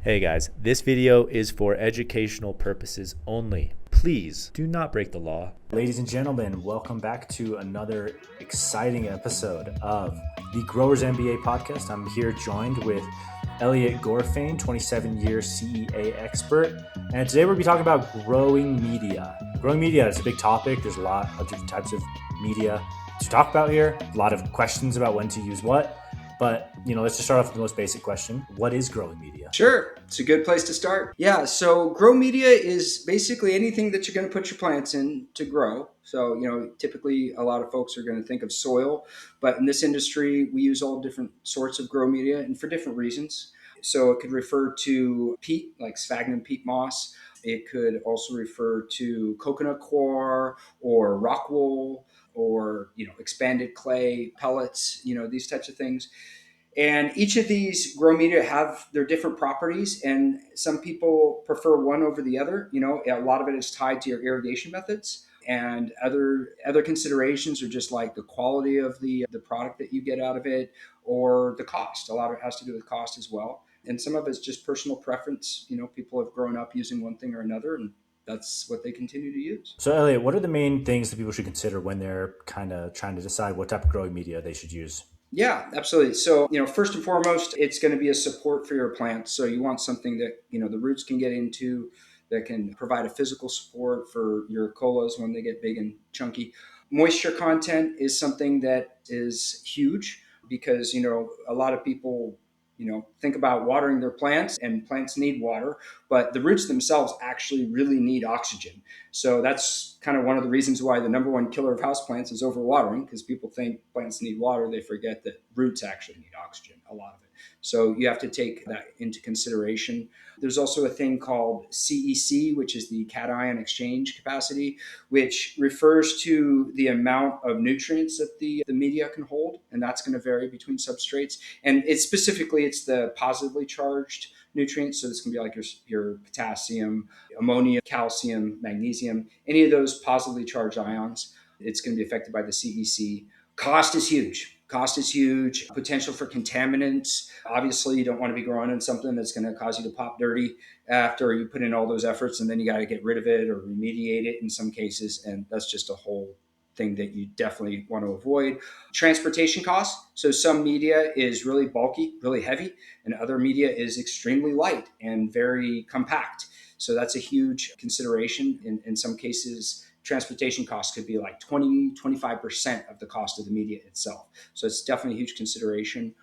Hey guys, this video is for educational purposes only. Please do not break the law. Ladies and gentlemen, welcome back to another exciting episode of the Growers MBA podcast. I'm here joined with Elliott Gorfain, 27-year CEA expert. And today we'll be talking about growing media. Growing media is a big topic. There's a lot of different types of media to talk about here. A lot of questions about when to use what. But, let's just start off with the most basic question. What is growing media? Sure. It's a good place to start. Yeah. So grow media is basically anything that you're going to put your plants in to grow. So, typically a lot of folks are going to think of soil, but in this industry, we use all different sorts of grow media and for different reasons. So it could refer to peat, like sphagnum peat moss. It could also refer to coconut coir or rockwool or, expanded clay pellets, these types of things. And each of these grow media have their different properties, and some people prefer one over the other. A lot of it is tied to your irrigation methods, and other considerations are just like the quality of the product that you get out of it, or the cost. A lot of it has to do with cost as well, and some of it's just personal preference. People have grown up using one thing or another, and that's what they continue to use. So, Elliott, what are the main things that people should consider when they're kind of trying to decide what type of growing media they should use? Yeah, absolutely. So, first and foremost, it's going to be a support for your plants. So you want something that, the roots can get into, that can provide a physical support for your colas when they get big and chunky. Moisture content is something that is huge because, a lot of people, think about watering their plants, and plants need water, but the roots themselves actually really need oxygen. So that's kind of one of the reasons why the number one killer of houseplants is overwatering, because people think plants need water. They forget that roots actually need oxygen, a lot of it. So you have to take that into consideration. There's also a thing called CEC, which is the cation exchange capacity, which refers to the amount of nutrients that the media can hold, and that's going to vary between substrates. And it's the positively charged nutrients. So this can be like your potassium, ammonia, calcium, magnesium, any of those positively charged ions. It's going to be affected by the CEC. Cost is huge. Potential for contaminants. Obviously, you don't want to be growing in something that's going to cause you to pop dirty after you put in all those efforts, and then you got to get rid of it or remediate it in some cases. And that's just a whole thing that you definitely want to avoid. Transportation costs. So some media is really bulky, really heavy, and other media is extremely light and very compact. So that's a huge consideration. In some cases, transportation costs could be like 20-25% of the cost of the media itself. So it's definitely a huge consideration.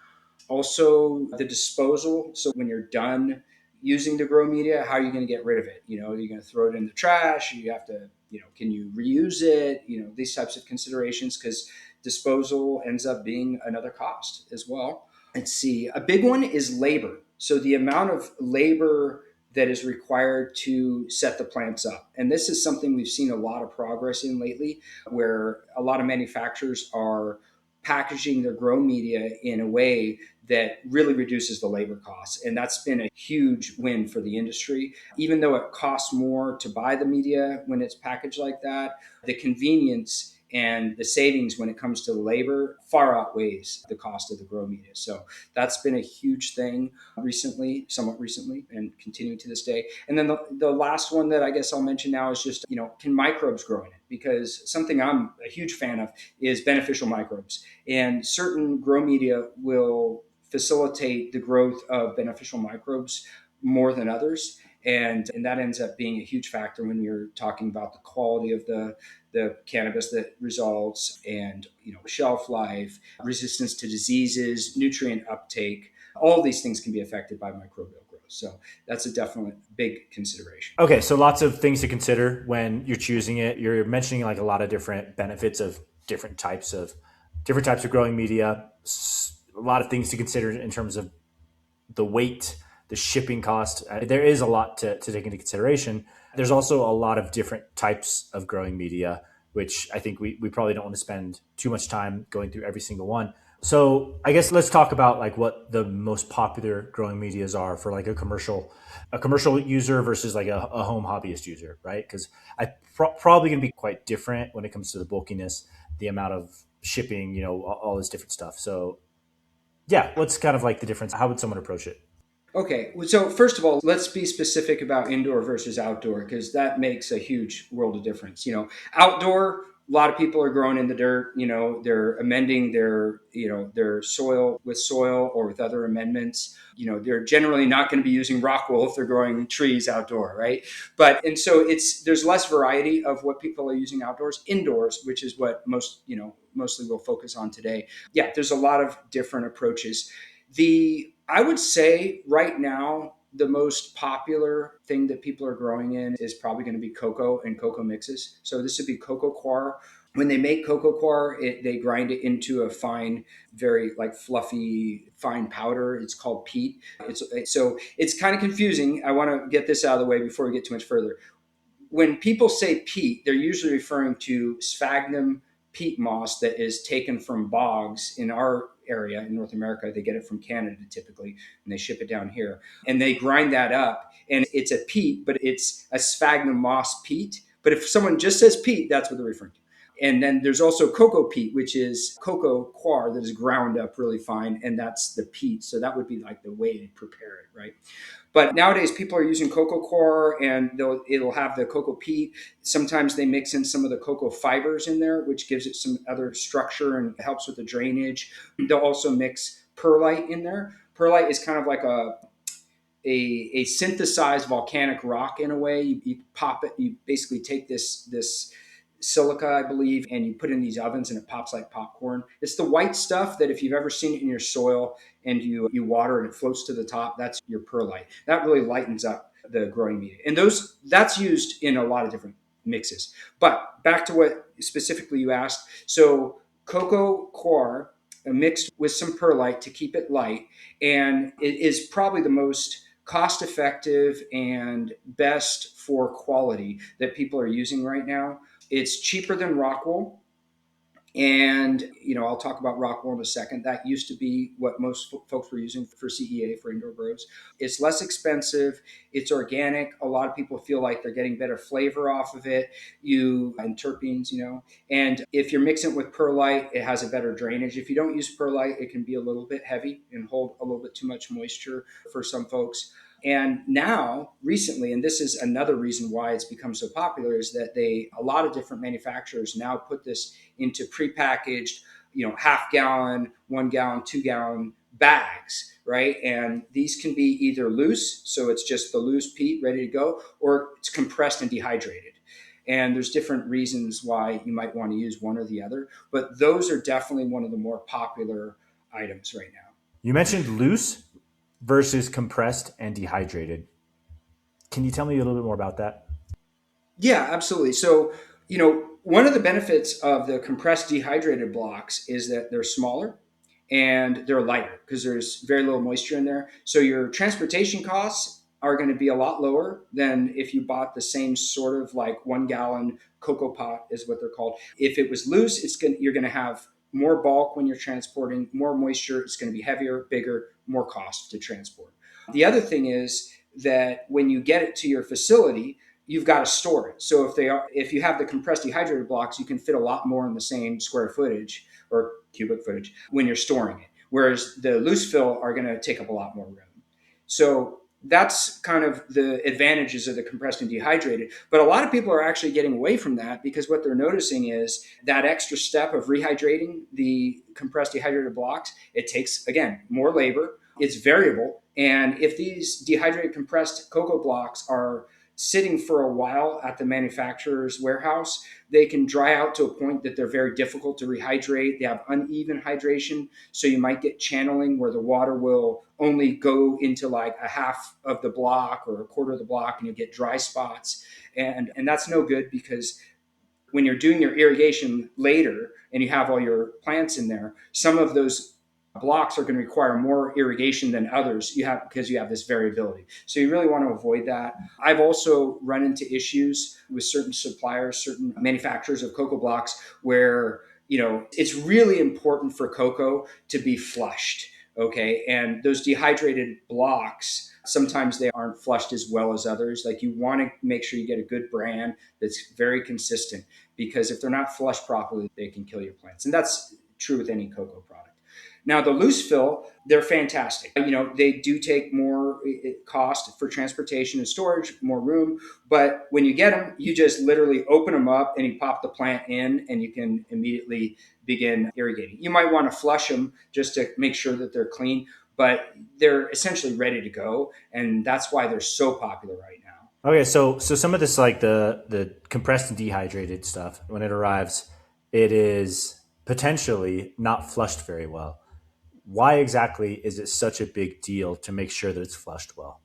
Also, the disposal. So when you're done using the grow media, how are you going to get rid of it? Are you going to throw it in the trash? You have to, can you reuse it? These types of considerations, because disposal ends up being another cost as well. Let's see. A big one is labor. So the amount of labor that is required to set the plants up. And this is something we've seen a lot of progress in lately, where a lot of manufacturers are packaging their grow media in a way that really reduces the labor costs. And that's been a huge win for the industry. Even though it costs more to buy the media when it's packaged like that, the convenience and the savings when it comes to labor far outweighs the cost of the grow media. So that's been a huge thing somewhat recently, and continuing to this day. And then the last one that I guess I'll mention now is just, can microbes grow in it? Because something I'm a huge fan of is beneficial microbes. And certain grow media will facilitate the growth of beneficial microbes more than others. And that ends up being a huge factor when you're talking about the quality of the cannabis that results, and shelf life, resistance to diseases, nutrient uptake. All of these things can be affected by microbial growth. So that's a definite big consideration. Okay, so lots of things to consider when you're choosing it. You're mentioning like a lot of different benefits of different types of growing media. A lot of things to consider in terms of the weight, the shipping cost. There is a lot to take into consideration. There's also a lot of different types of growing media, which I think we probably don't want to spend too much time going through every single one. So I guess let's talk about like what the most popular growing medias are for like a commercial user versus like a home hobbyist user, right? Because probably going to be quite different when it comes to the bulkiness, the amount of shipping, all this different stuff. So yeah, what's kind of like the difference? How would someone approach it? Okay, so first of all, let's be specific about indoor versus outdoor because that makes a huge world of difference. Outdoor, a lot of people are growing in the dirt. They're amending their soil with soil or with other amendments. They're generally not going to be using Rockwool if they're growing trees outdoor, right? And so there's less variety of what people are using outdoors. Indoors, which is what mostly we'll focus on today. Yeah, there's a lot of different approaches. I would say right now, the most popular thing that people are growing in is probably going to be cocoa and cocoa mixes. So this would be cocoa coir. When they make cocoa coir, they grind it into a fine, very like fluffy, fine powder. It's called peat. So it's kind of confusing. I want to get this out of the way before we get too much further. When people say peat, they're usually referring to sphagnum peat moss that is taken from bogs in our area in North America. They get it from Canada typically, and they ship it down here. And they grind that up, and it's a peat, but it's a sphagnum moss peat. But if someone just says peat, that's what they're referring to. And then there's also cocoa peat, which is cocoa coir that is ground up really fine, and that's the peat. So that would be like the way to prepare it, right? But nowadays, people are using cocoa coir, and it'll have the cocoa peat. Sometimes they mix in some of the cocoa fibers in there, which gives it some other structure and helps with the drainage. They'll also mix perlite in there. Perlite is kind of like a synthesized volcanic rock in a way. You pop it. You basically take this silica, I believe, and you put it in these ovens and it pops like popcorn. It's the white stuff that if you've ever seen it in your soil and you water and it floats to the top, that's your perlite. That really lightens up the growing media. And that's used in a lot of different mixes. But back to what specifically you asked. So cocoa coir mixed with some perlite to keep it light, and it is probably the most cost effective and best for quality that people are using right now. It's cheaper than Rockwool. And, I'll talk about Rockwool in a second. That used to be what most folks were using for CEA, for indoor grows. It's less expensive. It's organic. A lot of people feel like they're getting better flavor off of it. And terpenes, And if you're mixing it with perlite, it has a better drainage. If you don't use perlite, it can be a little bit heavy and hold a little bit too much moisture for some folks. And now, recently, and this is another reason why it's become so popular, is that a lot of different manufacturers now put this into prepackaged, half gallon, 1 gallon, 2 gallon bags, right? And these can be either loose, so it's just the loose peat ready to go, or it's compressed and dehydrated. And there's different reasons why you might want to use one or the other, but those are definitely one of the more popular items right now. You mentioned loose versus compressed and dehydrated. Can you tell me a little bit more about that? Yeah, absolutely. So, one of the benefits of the compressed dehydrated blocks is that they're smaller and they're lighter because there's very little moisture in there. So your transportation costs are going to be a lot lower than if you bought the same sort of like 1 gallon cocoa pot is what they're called. If it was loose, you're going to have more bulk when you're transporting, more moisture. It's going to be heavier, bigger, more cost to transport. The other thing is that when you get it to your facility, you've got to store it. So if you have the compressed dehydrated blocks, you can fit a lot more in the same square footage or cubic footage when you're storing it. Whereas the loose fill are going to take up a lot more room. So that's kind of the advantages of the compressed and dehydrated. But a lot of people are actually getting away from that because what they're noticing is that extra step of rehydrating the compressed dehydrated blocks, it takes, again, more labor. It's variable. And if these dehydrated compressed cocoa blocks are sitting for a while at the manufacturer's warehouse, they can dry out to a point that they're very difficult to rehydrate. They have uneven hydration. So you might get channeling where the water will only go into like a half of the block or a quarter of the block, and you get dry spots. And that's no good because when you're doing your irrigation later and you have all your plants in there, some of those blocks are going to require more irrigation than others because you have this variability. So you really want to avoid that. I've also run into issues with certain suppliers, certain manufacturers of cocoa blocks where it's really important for cocoa to be flushed. Okay. And those dehydrated blocks, sometimes they aren't flushed as well as others. Like you want to make sure you get a good brand that's very consistent, because if they're not flushed properly, they can kill your plants. And that's true with any cocoa product. Now the loose fill, they're fantastic. They do take more cost for transportation and storage, more room. But when you get them, you just literally open them up and you pop the plant in, and you can immediately begin irrigating. You might want to flush them just to make sure that they're clean, but they're essentially ready to go, and that's why they're so popular right now. Okay, so some of this, like the compressed and dehydrated stuff, when it arrives, it is potentially not flushed very well. Why exactly is it such a big deal to make sure that it's flushed well?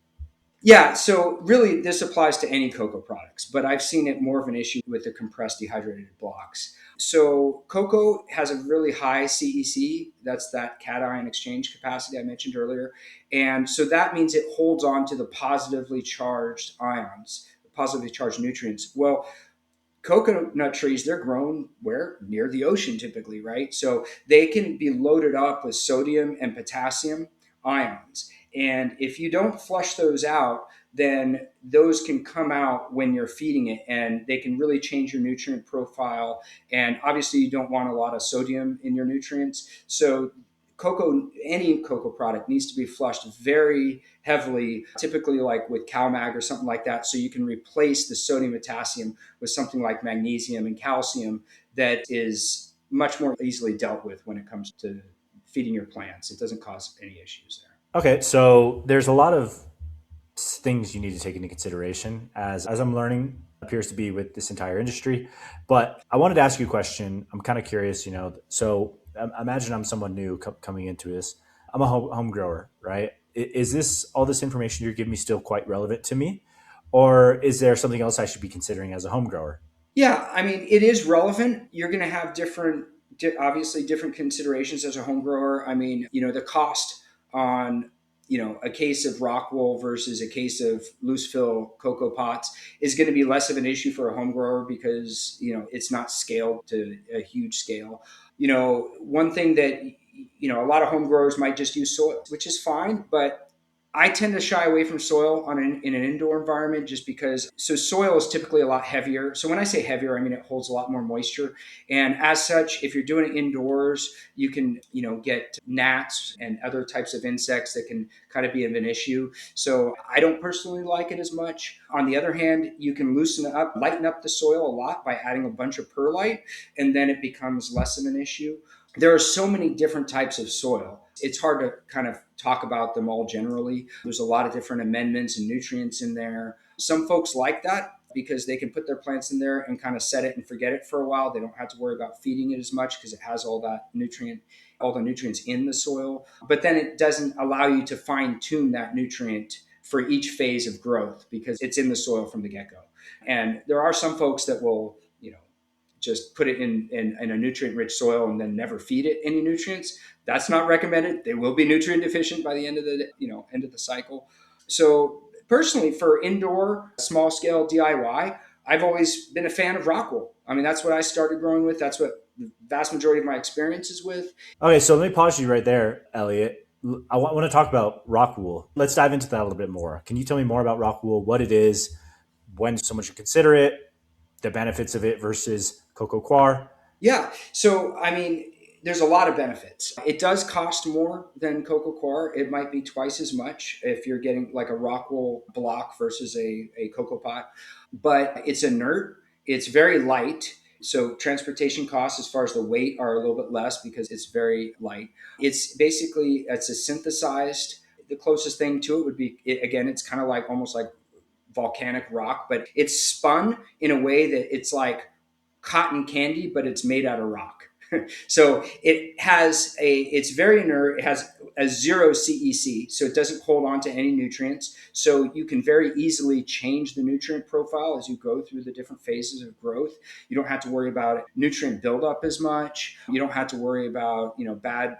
Yeah, so really this applies to any cocoa products, but I've seen it more of an issue with the compressed dehydrated blocks. So cocoa has a really high CEC, that's that cation exchange capacity I mentioned earlier. And so that means it holds on to the positively charged ions, positively charged nutrients. Well, coconut trees, they're grown where? Near the ocean typically, right? So they can be loaded up with sodium and potassium ions. And if you don't flush those out, then those can come out when you're feeding it, and they can really change your nutrient profile. And obviously you don't want a lot of sodium in your nutrients. So any cocoa product needs to be flushed very heavily, typically like with CalMag or something like that, so you can replace the sodium potassium with something like magnesium and calcium that is much more easily dealt with when it comes to feeding your plants. It doesn't cause any issues there. Okay, so there's a lot of things you need to take into consideration as I'm learning appears to be with this entire industry. But I wanted to ask you a question. I'm kind of curious, So imagine I'm someone new coming into this. I'm a home grower, right? Is this all this information you're giving me still quite relevant to me, or is there something else I should be considering as a home grower? Yeah, I mean, it is relevant. You're going to have obviously different considerations as a home grower. I mean, the cost on, a case of Rockwool versus a case of loose fill cocoa pots is going to be less of an issue for a home grower because, it's not scaled to a huge scale. One thing that, a lot of home growers might just use soil, which is fine, but I tend to shy away from soil in an indoor environment just because. So soil is typically a lot heavier. So when I say heavier, I mean it holds a lot more moisture, and as such, if you're doing it indoors, you can get gnats and other types of insects that can kind of be of an issue. So I don't personally like it as much. On the other hand, you can lighten up the soil a lot by adding a bunch of perlite, and then it becomes less of an issue. There are so many different types of soil. It's hard to kind of talk about them all generally. There's a lot of different amendments and nutrients in there. Some folks like that because they can put their plants in there and kind of set it and forget it for a while. They don't have to worry about feeding it as much because it has all the nutrients in the soil. But then it doesn't allow you to fine tune that nutrient for each phase of growth because it's in the soil from the get go. And there are some folks that will, just put it in a nutrient rich soil and then never feed it any nutrients. That's not recommended. They will be nutrient deficient by the end of the cycle. So personally, for indoor small scale DIY, I've always been a fan of Rockwool. I mean, that's what I started growing with. That's what the vast majority of my experience is with. Okay, so let me pause you right there, Elliot. I want to talk about Rockwool. Let's dive into that a little bit more. Can you tell me more about Rockwool, what it is, when someone should consider it, the benefits of it versus Coco Coir? Yeah. So, I mean, there's a lot of benefits. It does cost more than Coco coir. It might be twice as much if you're getting like a Rockwool block versus a cocoa pot, but it's inert. It's very light. So transportation costs as far as the weight are a little bit less because it's very light. It's a synthesized. The closest thing to it would be, again, it's kind of like almost like volcanic rock, but it's spun in a way that it's like cotton candy, but it's made out of rock. So it's very inert. It has a zero CEC, so it doesn't hold on to any nutrients. So you can very easily change the nutrient profile as you go through the different phases of growth. You don't have to worry about nutrient buildup as much. You don't have to worry about, bad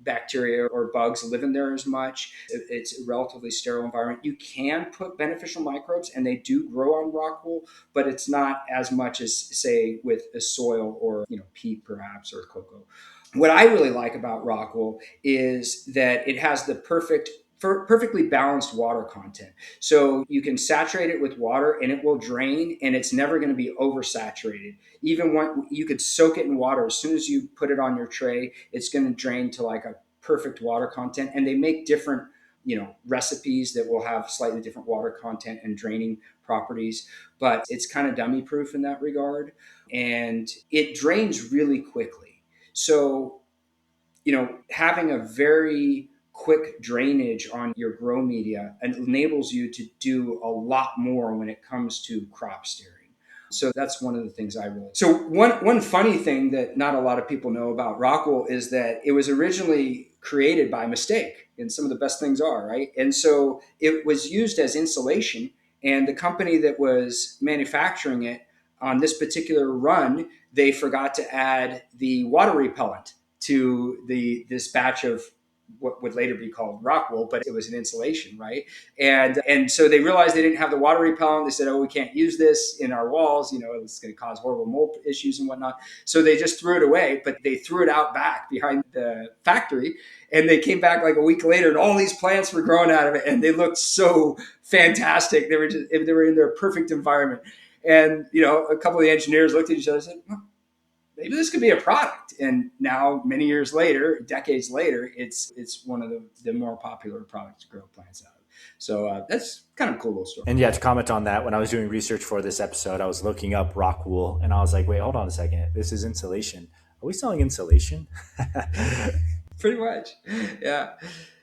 bacteria or bugs live in there as much. It's a relatively sterile environment. You can put beneficial microbes, and they do grow on Rockwool, but it's not as much as, say, with a soil or peat perhaps or cocoa. What I really like about Rockwool is that it has the perfectly balanced water content. So you can saturate it with water and it will drain, and it's never going to be oversaturated. Even when you could soak it in water, as soon as you put it on your tray, it's going to drain to like a perfect water content, and they make different recipes that will have slightly different water content and draining properties, but it's kind of dummy proof in that regard, and it drains really quickly. So having a very quick drainage on your grow media enables you to do a lot more when it comes to crop steering. So that's one of the things I really. So one funny thing that not a lot of people know about Rockwool is that it was originally created by mistake, and some of the best things are, right? And so it was used as insulation, and the company that was manufacturing it on this particular run, they forgot to add the water repellent to this batch of what would later be called Rockwool, but it was an insulation, right? And so they realized they didn't have the water repellent. They said, "Oh, we can't use this in our walls. It's going to cause horrible mold issues and whatnot." So they just threw it away. But they threw it out back behind the factory, and they came back like a week later, and all these plants were growing out of it, and they looked so fantastic. They were in their perfect environment. And a couple of the engineers looked at each other and said, "Well, maybe this could be a product." And now, many years later, decades later, it's one of the more popular products to grow plants out of. So that's kind of a cool little story. And yeah, to comment on that, when I was doing research for this episode, I was looking up Rockwool, and I was like, wait, hold on a second. This is insulation. Are we selling insulation? Pretty much. Yeah.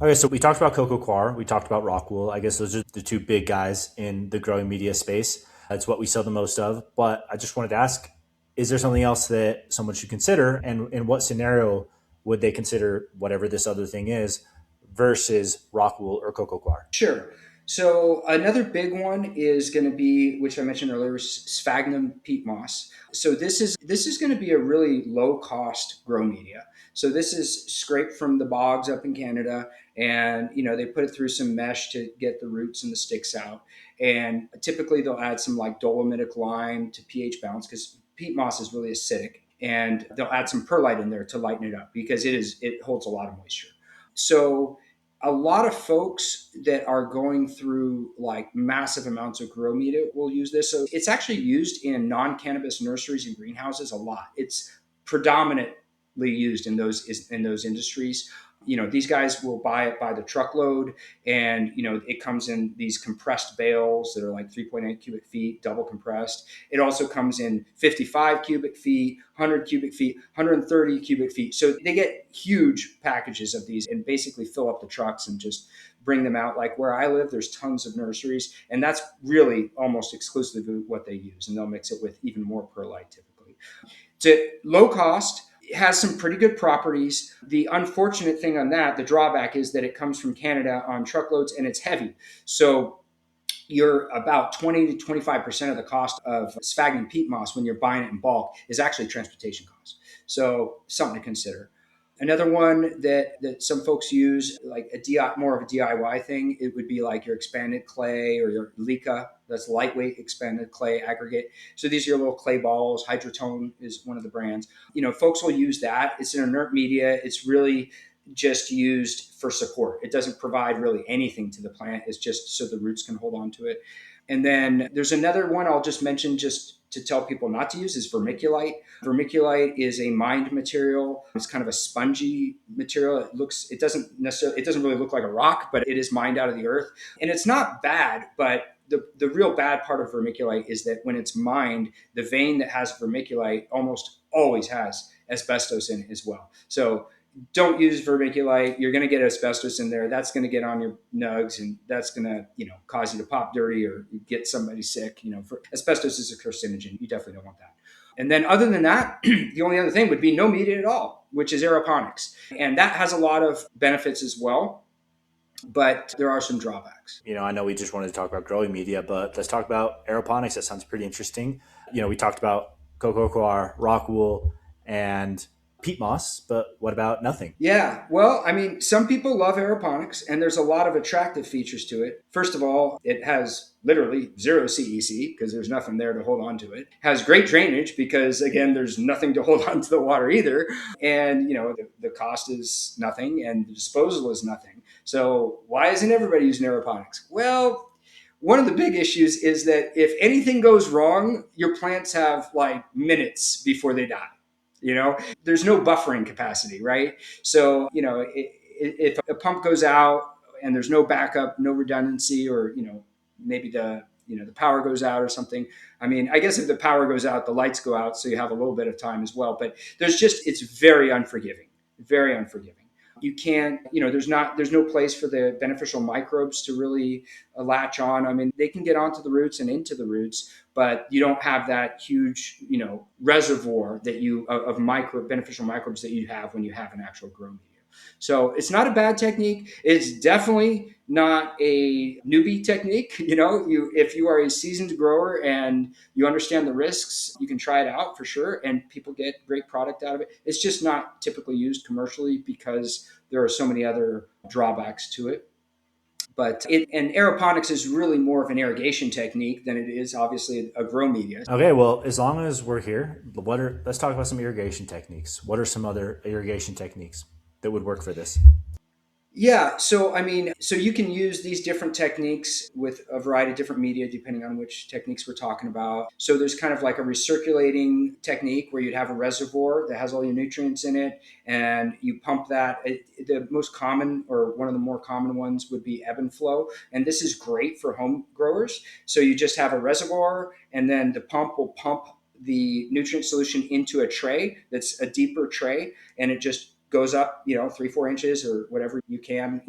Okay, so we talked about Coco coir. We talked about Rockwool. I guess those are the two big guys in the growing media space. That's what we sell the most of. But I just wanted to ask, is there something else that someone should consider? And in what scenario would they consider whatever this other thing is versus Rockwool or Coco coir? Sure. So another big one is going to be, which I mentioned earlier, sphagnum peat moss. So this is going to be a really low cost grow media. So this is scraped from the bogs up in Canada, and they put it through some mesh to get the roots and the sticks out. And typically they'll add some like dolomitic lime to pH balance, because peat moss is really acidic, and they'll add some perlite in there to lighten it up because it holds a lot of moisture. So a lot of folks that are going through like massive amounts of grow media will use this. So it's actually used in non-cannabis nurseries and greenhouses a lot. It's predominantly used in those industries. These guys will buy it by the truckload, and it comes in these compressed bales that are like 3.8 cubic feet, double compressed. It also comes in 55 cubic feet, 100 cubic feet, 130 cubic feet. So they get huge packages of these and basically fill up the trucks and just bring them out. Like where I live, there's tons of nurseries, and that's really almost exclusively what they use. And they'll mix it with even more perlite typically. To low cost, it has some pretty good properties. The unfortunate thing on that, the drawback, is that it comes from Canada on truckloads and it's heavy. So you're about 20 to 25% of the cost of sphagnum peat moss when you're buying it in bulk is actually transportation costs. So something to consider. Another one that some folks use, like more of a DIY thing, it would be like your expanded clay or your LECA. That's lightweight expanded clay aggregate. So these are your little clay balls. Hydrotone is one of the brands. Folks will use that. It's an inert media. It's really just used for support. It doesn't provide really anything to the plant. It's just so the roots can hold on to it. And then there's another one I'll just mention just to tell people not to use is vermiculite. Vermiculite is a mined material. It's kind of a spongy material. It doesn't really look like a rock, but it is mined out of the earth. And it's not bad, but the real bad part of vermiculite is that when it's mined, the vein that has vermiculite almost always has asbestos in it as well. So don't use vermiculite. You're going to get asbestos in there. That's going to get on your nugs, and that's going to, cause you to pop dirty or get somebody sick. Asbestos is a carcinogen. You definitely don't want that. And then other than that, the only other thing would be no media at all, which is aeroponics. And that has a lot of benefits as well, but there are some drawbacks. I know we just wanted to talk about growing media, but let's talk about aeroponics. That sounds pretty interesting. We talked about Coco coir, Rockwool, and peat moss, but what about nothing? Yeah, well, some people love aeroponics, and there's a lot of attractive features to it. First of all, it has literally zero CEC because there's nothing there to hold on to it. Has great drainage because, again, there's nothing to hold on to the water either. And, the cost is nothing and the disposal is nothing. So why isn't everybody using aeroponics? Well, one of the big issues is that if anything goes wrong, your plants have like minutes before they die. There's no buffering capacity, right? So, if a pump goes out and there's no backup, no redundancy, or maybe the power goes out or something. I mean, I guess if the power goes out, the lights go out, so you have a little bit of time as well. But it's very unforgiving, very unforgiving. You can't, there's no place for the beneficial microbes to really latch on. I mean, they can get onto the roots and into the roots, but you don't have that huge, reservoir that of beneficial microbes that you have when you have an actual grow media. So it's not a bad technique. It's definitely not a newbie technique. If you are a seasoned grower and you understand the risks, you can try it out for sure, and people get great product out of it. It's just not typically used commercially because there are so many other drawbacks to it. But aeroponics is really more of an irrigation technique than it is obviously a grow media. Okay, well, as long as we're here, let's talk about some irrigation techniques. What are some other irrigation techniques that would work for this? Yeah, so I mean, so you can use these different techniques with a variety of different media depending on which techniques we're talking about. So there's kind of like a recirculating technique where you'd have a reservoir that has all your nutrients in it and you pump that. The most common, or one of the more common ones, would be ebb and flow. And this is great for home growers. So you just have a reservoir and then the pump will pump the nutrient solution into a tray that's a deeper tray, and it just goes up, 3-4 inches or whatever you can,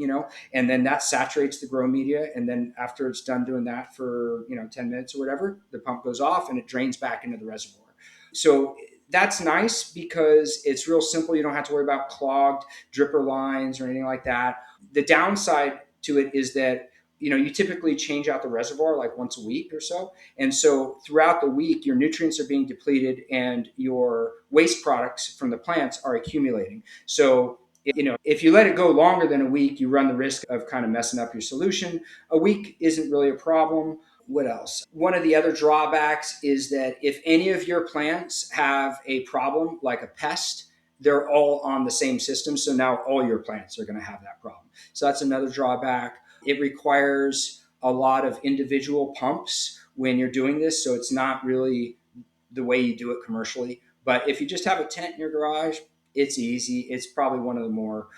and then that saturates the grow media. And then after it's done doing that for, 10 minutes or whatever, the pump goes off and it drains back into the reservoir. So that's nice because it's real simple. You don't have to worry about clogged dripper lines or anything like that. The downside to it is that you typically change out the reservoir like once a week or so. And so throughout the week, your nutrients are being depleted and your waste products from the plants are accumulating. So, if you let it go longer than a week, you run the risk of kind of messing up your solution. A week isn't really a problem. What else? One of the other drawbacks is that if any of your plants have a problem, like a pest, they're all on the same system. So now all your plants are going to have that problem. So that's another drawback. It requires a lot of individual pumps when you're doing this. So it's not really the way you do it commercially. But if you just have a tent in your garage, it's easy. It's probably one of the more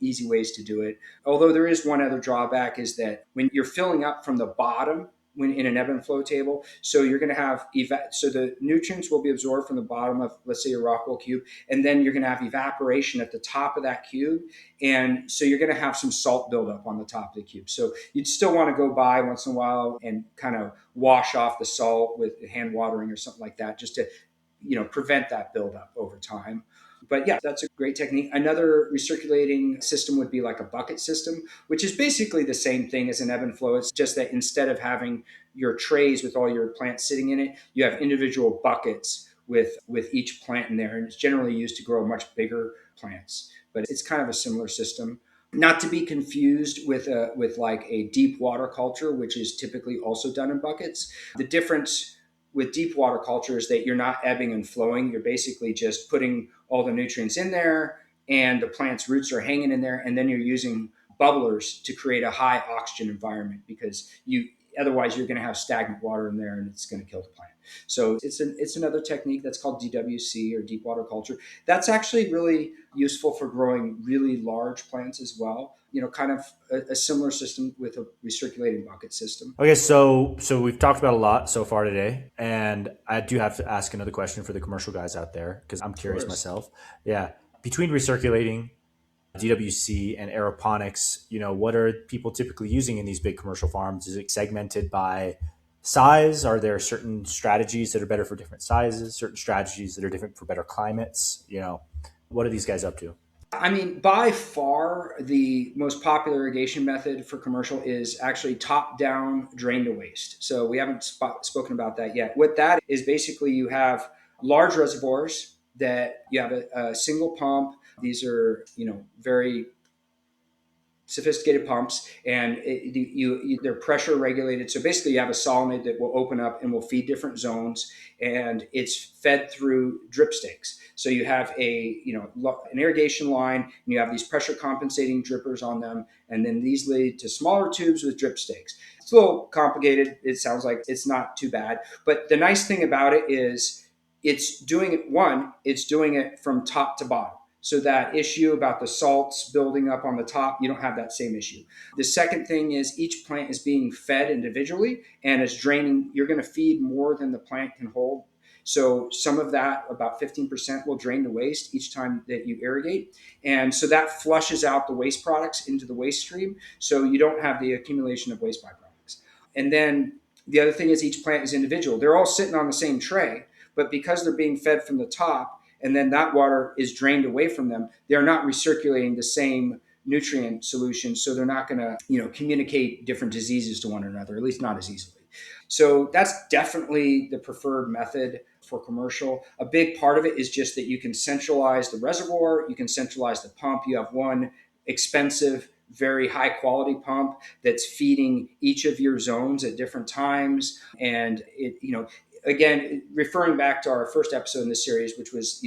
easy ways to do it. Although there is one other drawback, is that when you're filling up from the bottom, when in an ebb and flow table, so you're going to have so the nutrients will be absorbed from the bottom of, let's say, your Rockwool cube, and then you're going to have evaporation at the top of that cube, and so you're going to have some salt buildup on the top of the cube. So you'd still want to go by once in a while and kind of wash off the salt with hand watering or something like that, just to prevent that buildup over time. But yeah, that's a great technique. Another recirculating system would be like a bucket system, which is basically the same thing as an ebb and flow. It's just that instead of having your trays with all your plants sitting in it, you have individual buckets with each plant in there. And it's generally used to grow much bigger plants. But it's kind of a similar system. Not to be confused with like a deep water culture, which is typically also done in buckets. The difference with deep water culture is that you're not ebbing and flowing. You're basically just putting all the nutrients in there and the plant's roots are hanging in there. And then you're using bubblers to create a high oxygen environment, because otherwise you're going to have stagnant water in there and it's going to kill the plant. So it's another technique that's called DWC, or deep water culture. That's actually really useful for growing really large plants as well. Kind of a similar system with a recirculating bucket system. Okay, so we've talked about a lot so far today, and I do have to ask another question for the commercial guys out there because I'm curious myself. Yeah, between recirculating, DWC, and aeroponics, what are people typically using in these big commercial farms? Is it segmented by size? Are there certain strategies that are better for different sizes, certain strategies that are different for better climates? What are these guys up to? I mean, by far, the most popular irrigation method for commercial is actually top-down drain to waste. So we haven't spoken about that yet. What that is, basically you have large reservoirs that you have a single pump. These are, very sophisticated pumps, and they're pressure regulated. So basically you have a solenoid that will open up and will feed different zones, and it's fed through drip stakes. So you have an irrigation line, and you have these pressure compensating drippers on them, and then these lead to smaller tubes with drip stakes. It's a little complicated. It sounds like it's not too bad, but the nice thing about it is it's doing it from top to bottom. So that issue about the salts building up on the top, you don't have that same issue. The second thing is each plant is being fed individually and is draining. You're going to feed more than the plant can hold. So some of that, about 15%, will drain to waste each time that you irrigate. And so that flushes out the waste products into the waste stream. So you don't have the accumulation of waste byproducts. And then the other thing is each plant is individual. They're all sitting on the same tray, but because they're being fed from the top and then that water is drained away from them, they're not recirculating the same nutrient solution. So they're not going to, communicate different diseases to one another, at least not as easily. So that's definitely the preferred method for commercial. A big part of it is just that you can centralize the reservoir, you can centralize the pump. You have one expensive, very high quality pump that's feeding each of your zones at different times. And again, referring back to our first episode in this series, which was,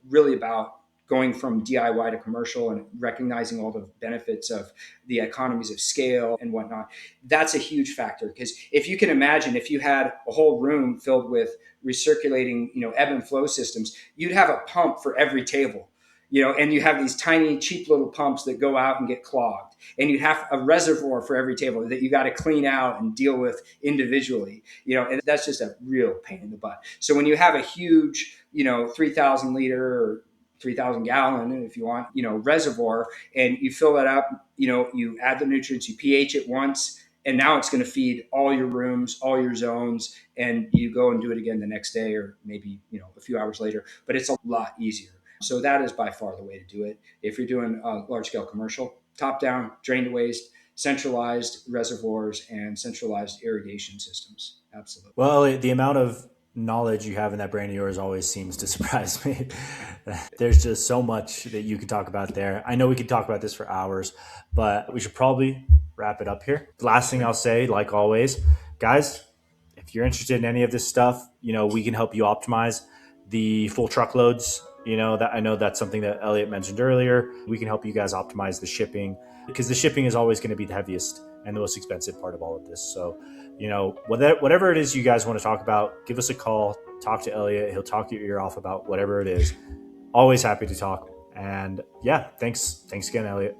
really about going from DIY to commercial and recognizing all the benefits of the economies of scale and whatnot. That's a huge factor, because if you can imagine, if you had a whole room filled with recirculating, ebb and flow systems, you'd have a pump for every table, and you have these tiny, cheap little pumps that go out and get clogged. And you have a reservoir for every table that you got to clean out and deal with individually, and that's just a real pain in the butt. So when you have a huge, 3,000 liter or 3,000 gallon, if you want, reservoir, and you fill that up, you add the nutrients, you pH it once, and now it's going to feed all your rooms, all your zones, and you go and do it again the next day or maybe, a few hours later, but it's a lot easier. So that is by far the way to do it. If you're doing a large scale commercial, top down, drain to waste, centralized reservoirs, and centralized irrigation systems. Absolutely. Well, the amount of knowledge you have in that brain of yours always seems to surprise me. There's just so much that you could talk about there. I know we could talk about this for hours, but we should probably wrap it up here. The last thing I'll say, like always, guys, if you're interested in any of this stuff, we can help you optimize the full truckloads. That I know that's something that Elliott mentioned earlier. We can help you guys optimize the shipping, because the shipping is always going to be the heaviest and the most expensive part of all of this. So, whatever it is you guys want to talk about, give us a call, talk to Elliott. He'll talk your ear off about whatever it is. Always happy to talk. And yeah, thanks again, Elliott.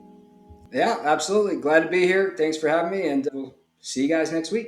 Yeah, absolutely. Glad to be here. Thanks for having me, and we'll see you guys next week.